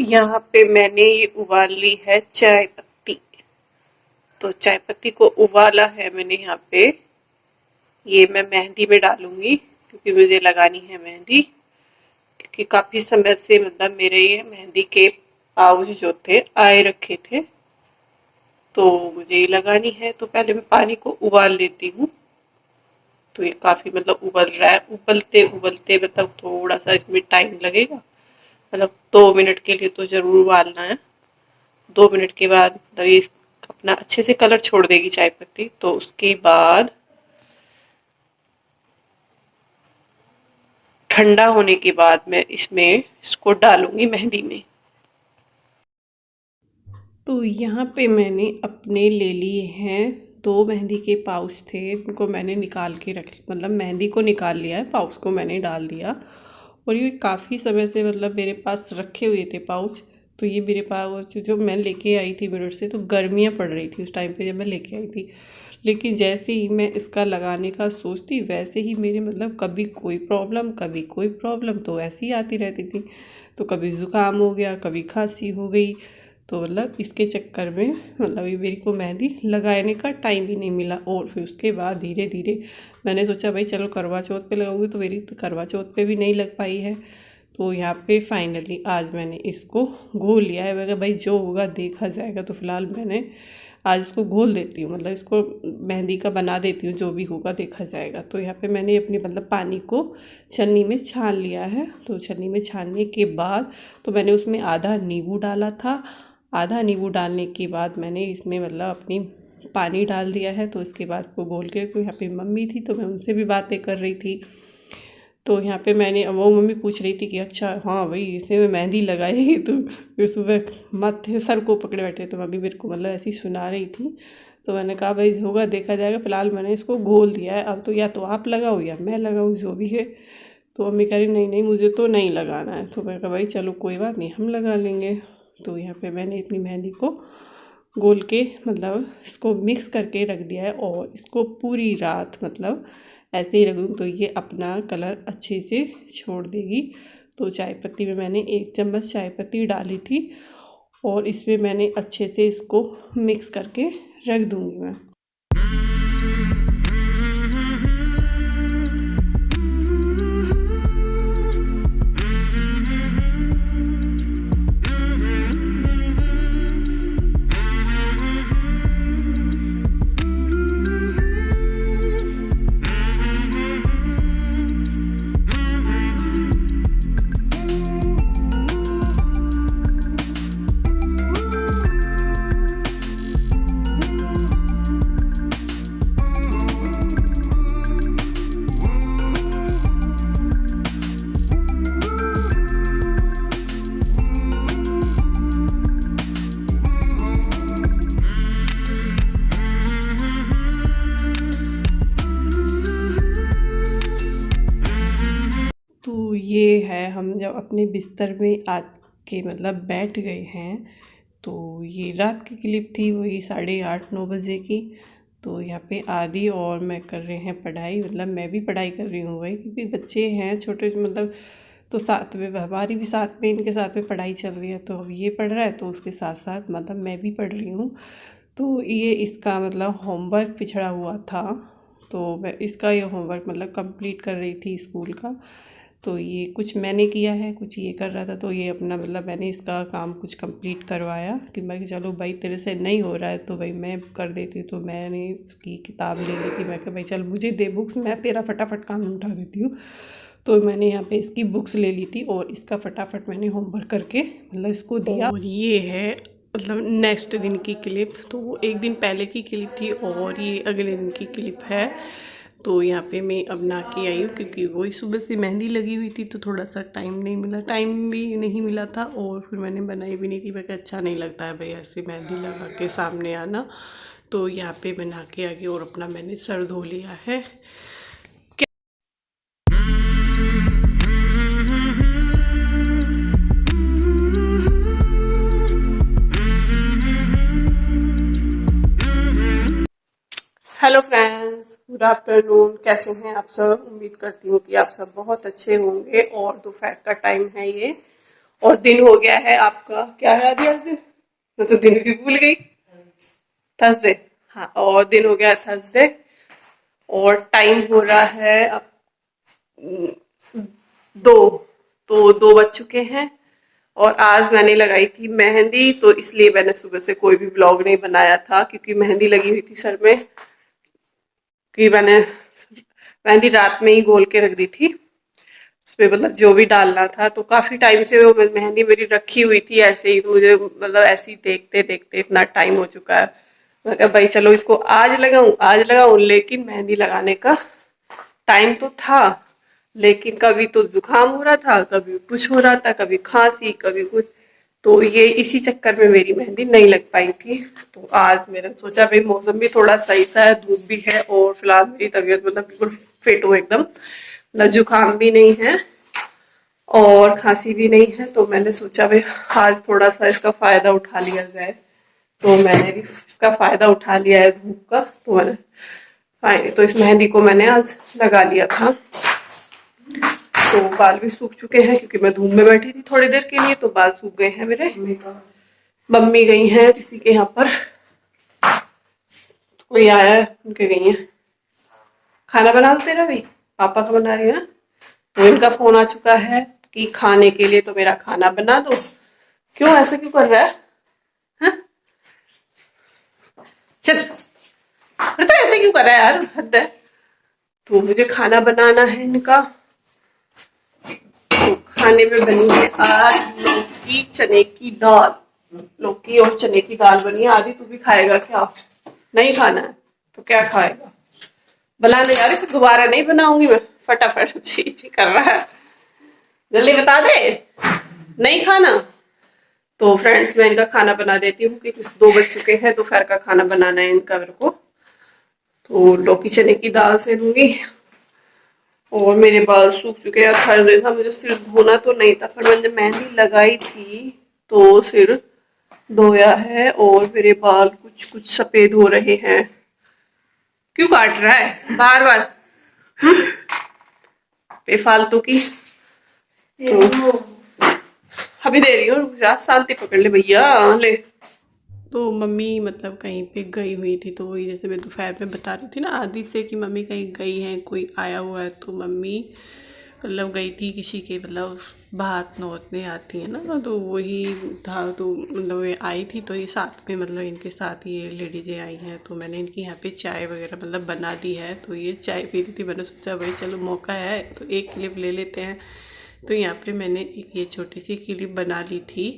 यहाँ पे मैंने ये उबाल ली है चाय पत्ती। तो चाय पत्ती को उबाला है मैंने यहाँ पे। ये मैं मेहंदी में डालूंगी क्योंकि मुझे लगानी है मेहंदी, क्योंकि काफी समय से मतलब मेरे ये मेहंदी के पाउच जो थे आए रखे थे, तो मुझे ये लगानी है। तो पहले मैं पानी को उबाल लेती हूँ। तो ये काफी मतलब उबल रहा है, उबलते उबलते मतलब थोड़ा सा इसमें टाइम लगेगा, मतलब 2 मिनट के लिए तो जरूर उबालना है। 2 मिनट के बाद मतलब ये अपना अच्छे से कलर छोड़ देगी चाय पत्ती। तो उसके बाद ठंडा होने के बाद मैं इसमें इसको डालूंगी मेहंदी में। तो यहाँ पे मैंने अपने ले लिए हैं 2 मेहंदी के पाउच थे, उनको मैंने निकाल के रख मतलब मेहंदी को निकाल लिया है, पाउच को मैंने डाल दिया। और ये काफ़ी समय से मतलब मेरे पास रखे हुए थे पाउच। तो ये मेरे पाउच जो मैं लेके आई थी मिरर से, तो गर्मियाँ पड़ रही थी उस टाइम पे जब मैं लेके आई थी। लेकिन जैसे ही मैं इसका लगाने का सोचती वैसे ही मेरे मतलब कभी कोई प्रॉब्लम कभी कोई प्रॉब्लम तो ऐसी ही आती रहती थी। तो कभी ज़ुकाम हो गया, कभी खांसी हो गई। तो मतलब इसके चक्कर में मतलब ये मेरे को मेहंदी लगाने का टाइम ही नहीं मिला। और फिर उसके बाद धीरे धीरे मैंने सोचा भाई चलो करवा चौथ पे लगाऊंगी, तो मेरी करवा चौथ पे भी नहीं लग पाई है। तो यहाँ पे फाइनली आज मैंने इसको घोल लिया है। मैं कहा भाई जो होगा देखा जाएगा। तो फिलहाल मैंने आज इसको घोल देती हूँ, मतलब इसको मेहंदी का बना देती हूँ, जो भी होगा देखा जाएगा। तो यहाँ पे मैंने अपनी मतलब पानी को छन्नी में छान लिया है। तो छन्नी में छानने के बाद तो मैंने उसमें आधा नींबू डाला था। आधा नींबू डालने के बाद मैंने इसमें मतलब अपनी पानी डाल दिया है। तो इसके बाद को घोल के, तो यहाँ पे मम्मी थी तो मैं उनसे भी बातें कर रही थी। तो यहाँ पे मैंने वो मम्मी पूछ रही थी कि अच्छा हाँ भाई इसे में मेहंदी लगाएगी तो फिर सुबह माथे सर को पकड़े बैठे। तो मम्मी मेरे को मतलब ऐसी सुना रही थी। तो मैंने कहा भाई होगा देखा जाएगा, फिलहाल मैंने इसको घोल दिया है, अब तो या तो आप लगाओ या मैं लगाऊँ, जो भी है। तो मम्मी कह रही नहीं नहीं मुझे तो नहीं लगाना है। तो मैं कहा भाई चलो कोई बात नहीं हम लगा लेंगे। तो यहाँ पे मैंने अपनी मेहंदी को घोल के मतलब इसको मिक्स करके रख दिया है। और इसको पूरी रात मतलब ऐसे ही रख दूँ तो ये अपना कलर अच्छे से छोड़ देगी। तो चाय पत्ती में मैंने 1 चम्मच चाय पत्ती डाली थी और इसमें मैंने अच्छे से इसको मिक्स करके रख दूँगी मैं। तो ये है हम जब अपने बिस्तर में आ के मतलब बैठ गए हैं। तो ये रात की क्लिप थी, वही 8:30-9 बजे की। तो यहाँ पे आदि और मैं कर रहे हैं पढ़ाई, मतलब मैं भी पढ़ाई कर रही हूँ भाई, क्योंकि बच्चे हैं छोटे मतलब। तो साथ में हमारी भी साथ में इनके साथ में पढ़ाई चल रही है। तो अब ये पढ़ रहा है तो उसके साथ साथ मतलब मैं भी पढ़ रही हूँ। तो ये इसका मतलब होमवर्क पिछड़ा हुआ था, तो मैं इसका ये होमवर्क मतलब कंप्लीट कर रही थी स्कूल का। तो ये कुछ मैंने किया है, कुछ ये कर रहा था। तो ये अपना मतलब मैंने इसका काम कुछ कंप्लीट करवाया कि मैं चलो भाई तेरे से नहीं हो रहा है तो भाई मैं कर देती हूँ। तो मैंने इसकी किताब ले ली थी, मैं कहा भाई चल मुझे दे बुक्स, मैं तेरा फटाफट काम उठा देती हूँ। तो मैंने यहाँ पे इसकी बुक्स ले ली थी और इसका फटाफट मैंने होमवर्क करके मतलब इसको दिया। और ये है मतलब नेक्स्ट दिन की क्लिप। तो वो एक दिन पहले की क्लिप थी और ये अगले दिन की क्लिप है। तो यहाँ पे मैं अब नहा के आई हूँ, क्योंकि वही सुबह से मेहंदी लगी हुई थी तो थोड़ा सा टाइम नहीं मिला, टाइम भी नहीं मिला था। और फिर मैंने बनाई भी नहीं थी, मैं अच्छा नहीं लगता है भाई ऐसे मेहंदी लगा के सामने आना। तो यहाँ पे मैं नहा के आ गई और अपना मैंने सर धो लिया है। Hello friends, good afternoon. कैसे हैं आप सब? उम्मीद करती हूँ कि आप सब बहुत अच्छे होंगे। और दोपहर का टाइम है ये, और दिन हो गया है आपका, क्या है आदि आज दिन, मैं तो दिन भी भूल गई, थर्सडे। हाँ, और दिन हो गया थर्सडे, और टाइम हो रहा है अब 2, तो 2 बज चुके हैं। और आज मैंने लगाई थी मेहंदी, तो इसलिए मैंने सुबह से कोई भी ब्लॉग नहीं बनाया था, क्योंकि मेहंदी लगी हुई थी सर में, कि मैंने मेहंदी रात में ही घोल के रख दी थी, उसमें मतलब जो भी डालना था। तो काफी टाइम से वो मेहंदी मेरी रखी हुई थी ऐसे ही, तो मुझे मतलब ऐसे ही देखते देखते इतना टाइम हो चुका है। मैं कहा भाई चलो इसको आज लगाऊं, आज लगाऊं, लेकिन मेहंदी लगाने का टाइम तो था, लेकिन कभी तो जुकाम हो रहा था, कभी कुछ हो रहा था, कभी खांसी, कभी कुछ, तो ये इसी चक्कर में मेरी मेहंदी नहीं लग पाई थी। तो आज मैंने सोचा भाई मौसम भी थोड़ा सही सा है, धूप भी है, और फिलहाल मेरी तबीयत मतलब बिल्कुल फिट हो एकदम, मतलब जुकाम भी नहीं है और खांसी भी नहीं है, तो मैंने सोचा भाई आज थोड़ा सा इसका फायदा उठा लिया जाए। तो मैंने भी इसका फायदा उठा लिया है धूप का, तो मैंने तो इस मेहंदी को मैंने आज लगा लिया था। तो बाल भी सूख चुके हैं, क्योंकि मैं धूप में बैठी थी थोड़ी देर के लिए, तो बाल सूख गए हैं मेरे। मम्मी गई हैं किसी के यहाँ पर, कोई आया है उनके गई हैं। खाना बना दो तेरा भी, पापा का बना रही है ना, तो इनका फोन आ चुका है कि खाने के लिए, तो मेरा खाना बना दो। क्यों ऐसे क्यों कर रहा है, हा? चल, तो ऐसे क्यों कर रहा है यार, हद है। तो मुझे खाना बनाना है इनका। तो खाने में बनी है आज लौकी चने की दाल, लौकी और चने की दाल बनी है। आदि तू भी खाएगा क्या, नहीं खाना है तो क्या खाएगा, बनाने जा रही, फिर दोबारा नहीं बनाऊंगी मैं, फटाफट जी कर रहा है, जल्दी बता दे, नहीं खाना। तो फ्रेंड्स मैं इनका खाना बना देती हूँ, कि 2 बज चुके हैं, दोपहर का खाना बनाना है इनका मेरे को। तो लौकी चने की दाल से लूंगी, और मेरे बाल सूख चुके हैं। थर्सडे था, मुझे सिर धोना तो नहीं था, पर मैंने मेहंदी लगाई थी तो सिर धोया है, और मेरे बाल कुछ कुछ सफेद हो रहे हैं। क्यों काट रहा है बार बार, बेफालतू की। तो अभी दे रही हूँ, शांति पकड़ ले भैया, ले। तो मम्मी मतलब कहीं पे गई हुई थी, तो वही जैसे मैं दोपहर में बता रही थी ना आदि से कि मम्मी कहीं गई है, कोई आया हुआ है, तो मम्मी मतलब गई थी किसी के मतलब बात नौतने आती है ना, तो वही था। तो मतलब ये आई थी, तो ये साथ में मतलब इनके साथ ये लेडीजें आई हैं, तो मैंने इनकी यहाँ पे चाय वगैरह मतलब बना दी है। तो ये चाय पी रही थी, मैंने सोचा भाई चलो मौका है तो एक क्लिप ले लेते हैं। तो यहाँ पे मैंने एक ये छोटी सी क्लिप बना ली थी,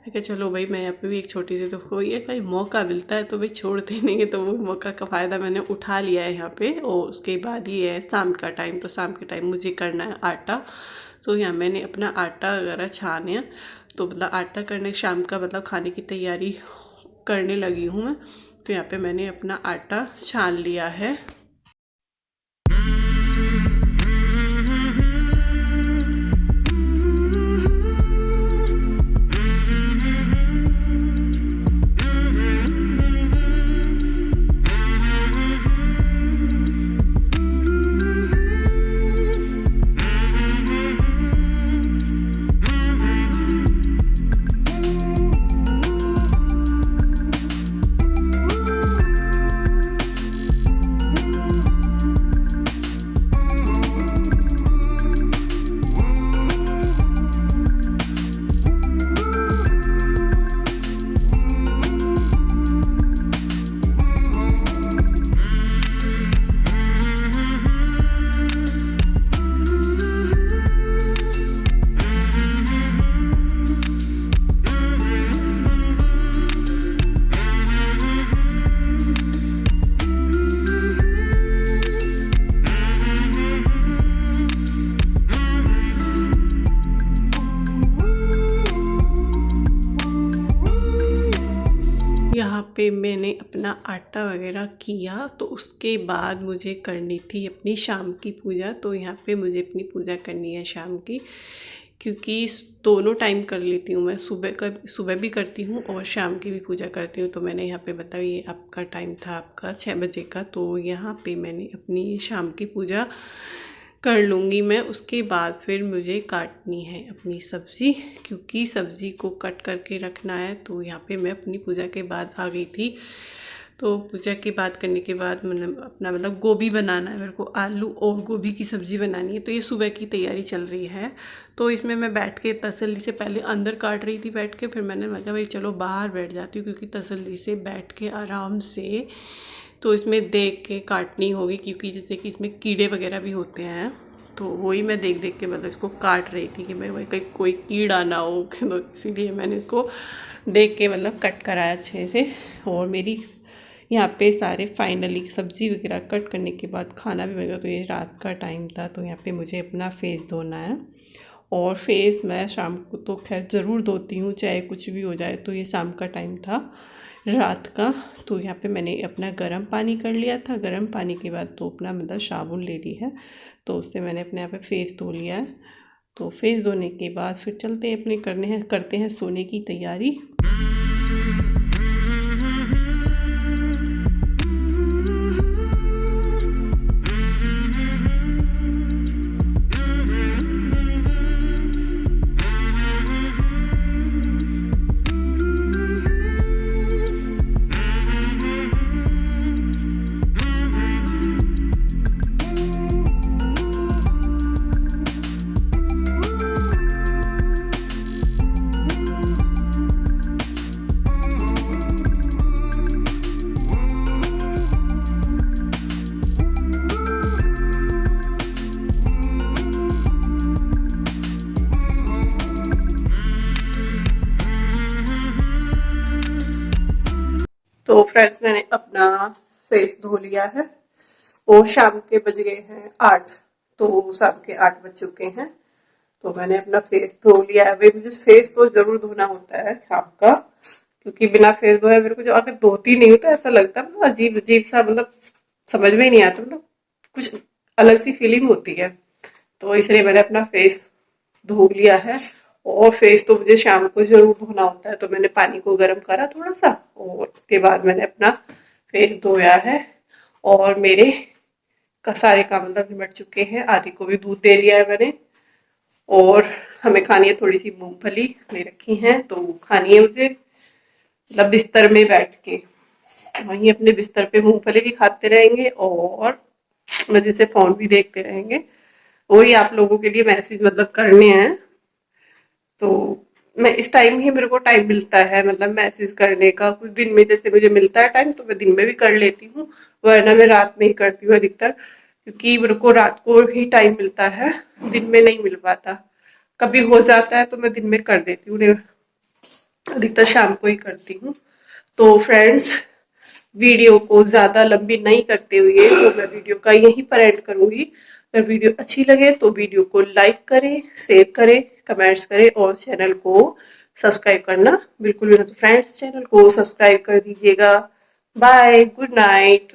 कि चलो भाई मैं यहाँ पे भी एक छोटी सी, तो कोई है भाई मौका मिलता है तो भाई छोड़ते नहीं है, तो वो मौका का फ़ायदा मैंने उठा लिया है यहाँ पे। और उसके बाद ये है शाम का टाइम, तो शाम के टाइम मुझे करना है आटा। तो यहाँ मैंने अपना आटा वगैरह छाने, तो मतलब आटा करने शाम का मतलब खाने की तैयारी करने लगी हूँ मैं। तो यहाँ पे मैंने अपना आटा छान लिया है। यहाँ पे मैंने अपना आटा वगैरह किया, तो उसके बाद मुझे करनी थी अपनी शाम की पूजा। तो यहाँ पे मुझे अपनी पूजा करनी है शाम की, क्योंकि दोनों टाइम कर लेती हूँ मैं, सुबह भी करती हूँ और शाम की भी पूजा करती हूँ। तो मैंने यहाँ पे बताया ये आपका टाइम था आपका 6 बजे का, तो यहाँ पे मैंने अपनी शाम की पूजा कर लूँगी मैं। उसके बाद फिर मुझे काटनी है अपनी सब्ज़ी, क्योंकि सब्ज़ी को कट करके रखना है। तो यहाँ पे मैं अपनी पूजा के बाद आ गई थी। तो पूजा की बात करने के बाद मतलब अपना मतलब गोभी बनाना है मेरे को, आलू और गोभी की सब्ज़ी बनानी है। तो ये सुबह की तैयारी चल रही है। तो इसमें मैं बैठ के तसल्ली से पहले अंदर काट रही थी बैठ के, फिर मैंने लगा भाई चलो बाहर बैठ जाती हूँ, क्योंकि तसल्ली से बैठ के आराम से तो इसमें देख के काटनी होगी, क्योंकि जैसे कि इसमें कीड़े वगैरह भी होते हैं। तो वही मैं देख देख के मतलब इसको काट रही थी कि मैं भाई कहीं कोई कीड़ा ना हो, तो इसीलिए मैंने इसको देख के मतलब कट कराया अच्छे से। और मेरी यहाँ पे सारे फाइनली सब्ज़ी वगैरह कट करने के बाद खाना भी बन गया। तो ये रात का टाइम था, तो यहाँ पे मुझे अपना फेस धोना है। और फेस मैं शाम को तो खैर ज़रूर धोती हूँ, चाहे कुछ भी हो जाए। तो ये शाम का टाइम था, रात का। तो यहाँ पे मैंने अपना गर्म पानी कर लिया था। गर्म पानी के बाद तो अपना मतलब साबुन ले ली है, तो उससे मैंने अपने यहाँ पे फेस धो लिया है। तो फेस धोने के बाद फिर चलते हैं अपने करते हैं सोने की तैयारी। तो फ्रेंड्स मैंने अपना फेस धो लिया है और शाम के बज गए हैं 8। तो शाम के 8 बज चुके हैं। तो मैंने अपना फेस धो लिया है। भाई मुझे फेस तो जरूर धोना होता है शाम का, क्योंकि बिना फेस धोए मेरे को जो अगर धोती नहीं हो तो ऐसा लगता है मतलब अजीब अजीब सा, मतलब समझ में ही नहीं आता, मतलब कुछ अलग सी फीलिंग होती है। तो इसलिए मैंने अपना फेस धो लिया है। और फेस तो मुझे शाम को जरूर धोना होता है। तो मैंने पानी को गर्म करा थोड़ा सा, और उसके बाद मैंने अपना फेस धोया है। और मेरे का सारे काम मतलब निपट चुके हैं। आदि को भी दूध दे दिया है मैंने। और हमें खानी है थोड़ी सी मूंगफली ले रखी है, तो खानी है मुझे मतलब बिस्तर में बैठ के। वहीं अपने बिस्तर पे मूंगफली भी खाते रहेंगे और मजे से फोन भी देखते रहेंगे। और ये आप लोगों के लिए मैसेज मतलब करने हैं। तो मैं इस टाइम ही मेरे को टाइम मिलता है मतलब मैसेज करने का। कुछ दिन में जैसे मुझे मिलता है टाइम तो मैं दिन में भी कर लेती हूँ, वरना मैं रात में ही करती हूँ अधिकतर, क्योंकि मेरे को रात को ही टाइम मिलता है, दिन में नहीं मिल पाता। कभी हो जाता है तो मैं दिन में कर देती हूँ, अधिकतर शाम को ही करती हूँ। तो फ्रेंड्स वीडियो को ज़्यादा लंबी नहीं करते हुए तो मैं वीडियो का यहीं पर एंड करूँगी। अगर वीडियो अच्छी लगे तो वीडियो को लाइक करें, शेयर करें, कमेंट्स करें और चैनल को सब्सक्राइब करना बिल्कुल भी ना। तो फ्रेंड्स चैनल को सब्सक्राइब कर दीजिएगा। Bye, good night.